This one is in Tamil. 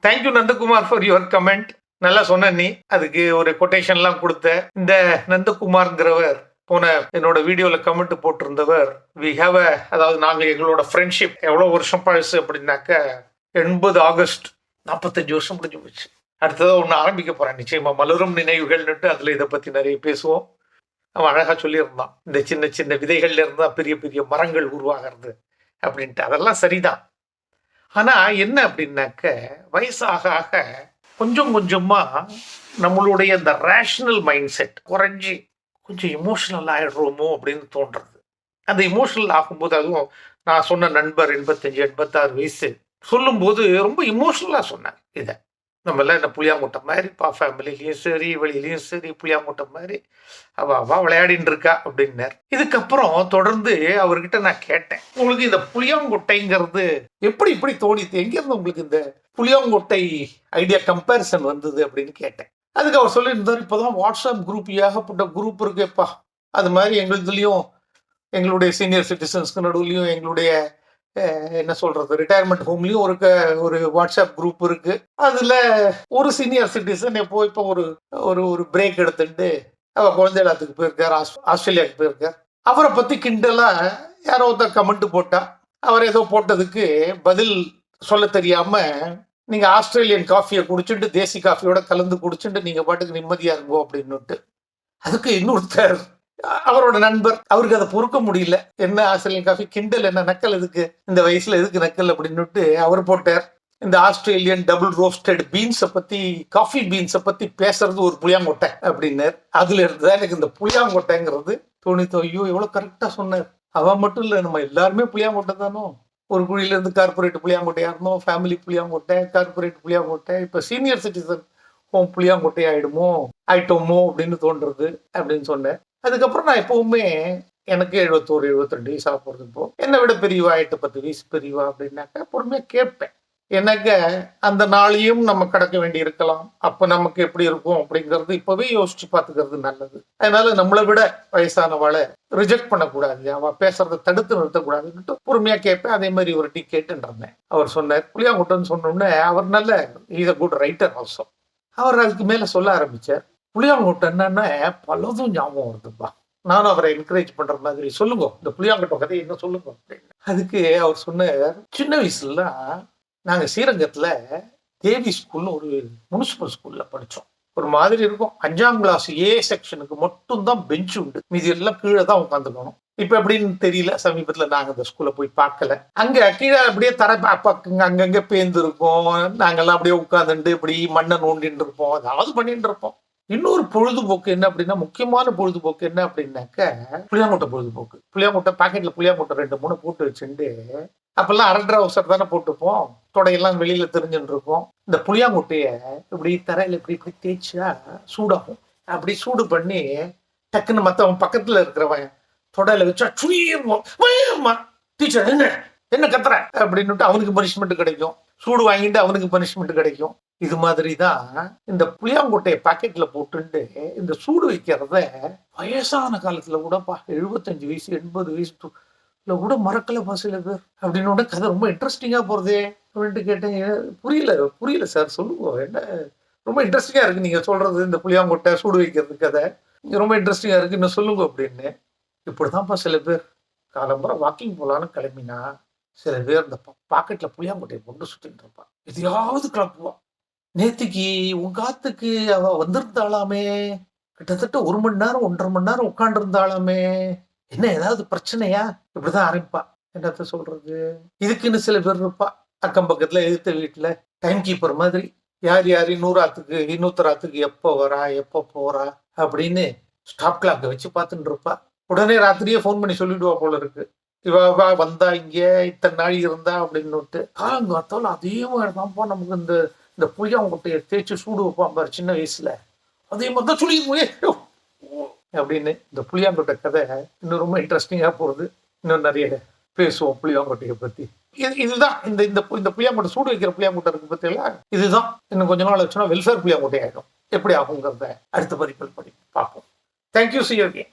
Thank you Nandakumar for your comment. நல்லா சொன்ன நீ, அதுக்கு ஒரு கொட்டேஷன்லாம் கொடுத்த. இந்த நந்தகுமார்ங்கிறவர் போன என்னோட வீடியோல கமெண்ட் போட்டிருந்தவர், வி ஹேவ் அதாவது நாங்கள் எங்களோட ஃப்ரெண்ட்ஷிப் எவ்வளோ வருஷம் பழசு அப்படின்னாக்க 80 ஆகஸ்ட் 45 வருஷம் முடிஞ்சு போச்சு. அடுத்ததாக ஒன்று ஆரம்பிக்க போறேன் நிச்சயமா, மலரும் நினைவுகள்னுட்டு. அதில் இதை பற்றி நிறைய பேசுவோம். அவன் அழகாக சொல்லியிருந்தான், இந்த சின்ன சின்ன விதைகள்ல இருந்தா பெரிய பெரிய மரங்கள் உருவாகிறது அப்படின்ட்டு. அதெல்லாம் சரிதான். ஆனா என்ன அப்படின்னாக்க, வயசாக ஆக கொஞ்சம் கொஞ்சமா நம்மளுடைய இந்த ரேஷனல் மைண்ட் செட் குறைஞ்சி கொஞ்சம் இமோஷனல் ஆயிடுறோமோ அப்படின்னு தோன்றது. அந்த இமோஷனல் ஆகும்போது, அதுவும் நான் சொன்ன நண்பர் 85 86 வயசு சொல்லும்போது ரொம்ப இமோஷனலா சொன்னாங்க. இதை நம்ம எல்லாம் இந்த புளியாங்குட்டை மாதிரி ஃபேமிலிலையும் சரி வெளியிலையும் சரி புளியாங்குட்டை மாதிரி அவ விளையாடின்னு இருக்கா அப்படின்னார். இதுக்கப்புறம் தொடர்ந்து அவர்கிட்ட நான் கேட்டேன், உங்களுக்கு இந்த புளியாங்குட்டைங்கிறது எப்படி இப்படி தோணித்து, எங்கேருந்து உங்களுக்கு இந்த புளியாங்குட்டை ஐடியா கம்பேரிசன் வந்தது அப்படின்னு கேட்டேன். அதுக்கு அவர் சொல்லியிருந்தார், இப்போதான் வாட்ஸ்அப் குரூப் ஏகப்பட்ட குரூப் இருக்குப்பா, அது மாதிரி எங்களுதுலையும் எங்களுடைய சீனியர் சிட்டிசன்ஸ்க்கு நடுவுலையும் எங்களுடைய என்ன சொல்றது ரிட்டையர்மெண்ட் ஹோம்லயும் ஒரு வாட்ஸ்அப் குரூப் இருக்கு. அதுல ஒரு சீனியர் சிட்டிசன் இப்போ ஒரு ஒரு பிரேக் எடுத்துட்டு அவர் குழந்தைகளுக்கு போயிருக்கார், ஆஸ்திரேலியாவுக்கு போயிருக்கார். அவரை பத்தி கிண்டலா யாரோ ஒருத்தர் கமெண்ட் போட்டா, அவர் ஏதோ போட்டதுக்கு பதில் சொல்ல தெரியாம, நீங்க ஆஸ்திரேலியன் காஃபியை குடிச்சுட்டு தேசி காஃபியோட கலந்து குடிச்சுட்டு நீங்க பாட்டுக்கு நிம்மதியா இருங்கோ அப்படின்னுட்டு. அதுக்கு இன்னொருத்தர் அவரோட நண்பர், அவருக்கு அதை பொறுக்க முடியல, என்ன ஆஸ்திரேலியன் காஃபி கிண்டல், என்ன நக்கல், எதுக்கு இந்த வயசுல எதுக்கு நக்கல் அப்படின்னுட்டு அவர் போட்டார். இந்த ஆஸ்திரேலியன் டபுள் ரோஸ்டட் பீன்ஸை பத்தி, காஃபி பீன்ஸை பத்தி பேசுறது ஒரு புளியாங்கொட்டை அப்படின்னார். அதுல இருந்துதான் எனக்கு இந்த புளியாங்கொட்டைங்கிறது தோணித்தோ. ஐயோ எவ்வளவு கரெக்டா சொன்னார். அவன் மட்டும் இல்ல, நம்ம எல்லாருமே புளியாங்கொட்டை தானோ. ஒரு குழியில இருந்து கார்பரேட் புளியாங்கொட்டையா இருந்தோம், ஃபேமிலி புளியாங்கொட்டை, கார்பரேட் புளியாங்கொட்டை, இப்ப சீனியர் சிட்டிசன் புளியாங்கொட்டை ஆயிட்டோமோ அப்படின்னு தோன்றது அப்படின்னு சொன்னேன். அதுக்கப்புறம் நான் எப்பவுமே எனக்கு 71 72 வயசு ஆகுறது, இப்போ என்னை விட பெரியவா 8 10 வயசு பெரியவா அப்படின்னாக்க பொறுமையா கேட்பேன். எனக்கு அந்த நாளையும் நம்ம கடக்க வேண்டி இருக்கலாம், அப்ப நமக்கு எப்படி இருக்கும் அப்படிங்கிறது இப்பவே யோசிச்சு பார்த்துக்கிறது நல்லது. அதனால நம்மளை விட வயசானவாளை ரிஜெக்ட் பண்ணக்கூடாது, அவ பேசுறதை தடுத்து நிறுத்தக்கூடாதுன்னுட்டு பொறுமையா கேட்பேன். அதே மாதிரி ஒரு டீ கேட்டுன்னு இருந்தேன். அவர் சொன்னார் புளியாங்குட்டன்னு சொன்னோன்னே, அவர் நல்ல is a good writer also. அவர் அதுக்கு மேல சொல்ல ஆரம்பிச்சார், புளியாங்குட்டை என்னன்னா பலதும் ஞாபகம் வருதுப்பா, நானும் அவரை என்கரேஜ் பண்ற மாதிரி, சொல்லுங்க இந்த புளியாங்குட்டை கதையை என்ன சொல்லுங்க அப்படின்னு. அதுக்கு அவர் சொன்னார், சின்ன வயசுல நாங்க ஸ்ரீரங்கத்துல தேவி ஸ்கூல்னு ஒரு முனிசிபல் ஸ்கூல்ல படிச்சோம். ஒரு மாதிரி இருக்கும், 5ஆம் கிளாஸ் ஏ செக்ஷனுக்கு மட்டும் தான் பெஞ்ச் உண்டு, மீதி எல்லாம் கீழே தான் உட்காந்துக்கணும். இப்ப எப்படின்னு தெரியல, சமீபத்துல நாங்க அந்த ஸ்கூல்ல போய் பார்க்கல. அங்க கீழே அப்படியே தர அங்கங்க பேந்து இருக்கும், நாங்கெல்லாம் அப்படியே உட்காந்துட்டு இப்படி மண்ணை நோண்டின்னு இருப்போம், அதாவது பண்ணிட்டு இருப்போம். இன்னொரு பொழுதுபோக்கு என்ன அப்படின்னா, முக்கியமான பொழுதுபோக்கு என்ன அப்படின்னாக்க புளியாங்குட்டை பொழுதுபோக்கு. புளியாங்குட்டை பாக்கெட்ல புளியாங்குட்டை 2 3 போட்டு வச்சுட்டு, அப்பெல்லாம் அரண்டரை அவசரம் தானே போட்டுப்போம், தொடையெல்லாம் வெளியில தெரிஞ்சுட்டு இருப்போம். இந்த புளியாங்குட்டைய இப்படி தரையில இப்படி இப்படி தேய்ச்சா சூடாகும். அப்படி சூடு பண்ணி டக்குன்னு மத்தவன் பக்கத்துல இருக்கிறவன் தொடையில வச்சா சுயமா, டீச்சர் என்ன கத்துற அப்படின்னுட்டு அவனுக்கு பனிஷ்மெண்ட் கிடைக்கும், சூடு வாங்கிட்டு அவனுக்கு பனிஷ்மெண்ட் கிடைக்கும். இது மாதிரிதான் இந்த புளியாங்குட்டைய பாக்கெட்ல போட்டுட்டு இந்த சூடு வைக்கிறத வயசான காலத்துல கூடப்பா 75 வயசு 80 வயசு கூட மறக்கலப்பா சில பேர் அப்படின்னு. கதை ரொம்ப இன்ட்ரெஸ்டிங்கா போறதே அப்படின்ட்டு கேட்டேன். புரியல சார், சொல்லுங்க, என்ன ரொம்ப இன்ட்ரெஸ்டிங்கா இருக்கு நீங்க சொல்றது, இந்த புளியாங்குட்டை சூடு வைக்கிறது கதை ரொம்ப இன்ட்ரெஸ்டிங்கா இருக்கு, இன்னும் சொல்லுங்க அப்படின்னு. இப்படிதான்ப்பா சில பேர் காலம்புற வாக்கிங் போலான்னு கிளம்பினா, சில பேர் இந்த பாக்கெட்ல புளியாங்குட்டையை கொண்டு சுத்திட்டு இருப்பான், எதையாவது கிளப்புவான். நேத்திக்கு உங்க ஆத்துக்கு அவ வந்திருந்தாளாமே, கிட்டத்தட்ட 1 மணி நேரம் 1.5 மணி நேரம் உட்கார்ந்து இருந்தாளாமே, என்ன ஏதாவது பிரச்சனையா, இப்படிதான் ஆரம்பிப்பா. என்னத்த சொல்றது, இதுக்குன்னு சில பேர் இருப்பா அக்கம் பக்கத்துல எதிர்த்த வீட்டுல டைம் கீப்பர் மாதிரி, யார் இன்னொரு ஆத்துக்கு எப்போ வரா எப்போ போறா அப்படின்னு ஸ்டாப் கிளாக்க வச்சு பார்த்துட்டு இருப்பா. உடனே ராத்திரியே போன் பண்ணி சொல்லிடுவா போல இருக்கு, இவா வந்தா இங்க இத்தனை நாள் இருந்தா அப்படின்னுட்டு. காலங்காத்தால அதே மாதிரிதான்ப்பா நமக்கு இந்த புளியாங்குட்டையை தேய்ச்சி சூடு வைப்பான் பாரு சின்ன வயசுல, அதே மாதிரிதான் சொல்லிடுவோம் அப்படின்னு. இந்த புளியாங்குட்டை கதை இன்னும் ரொம்ப இன்ட்ரெஸ்டிங்கா போறது, இன்னும் நிறைய பேசுவோம் புளியாங்குட்டையை பத்தி. இதுதான் இந்த புளியாங்குட்டை சூடு வைக்கிற புளியாங்குட்டை இருக்கு பத்தியா, இதுதான் இன்னும் கொஞ்ச நாள் வச்சுன்னா வெல்ஃபேர் புளியாங்குட்டை ஆயிடும். எப்படி ஆகுங்கிறத அடுத்த பதிப்பில் பார்ப்போம். Thank you, see you again.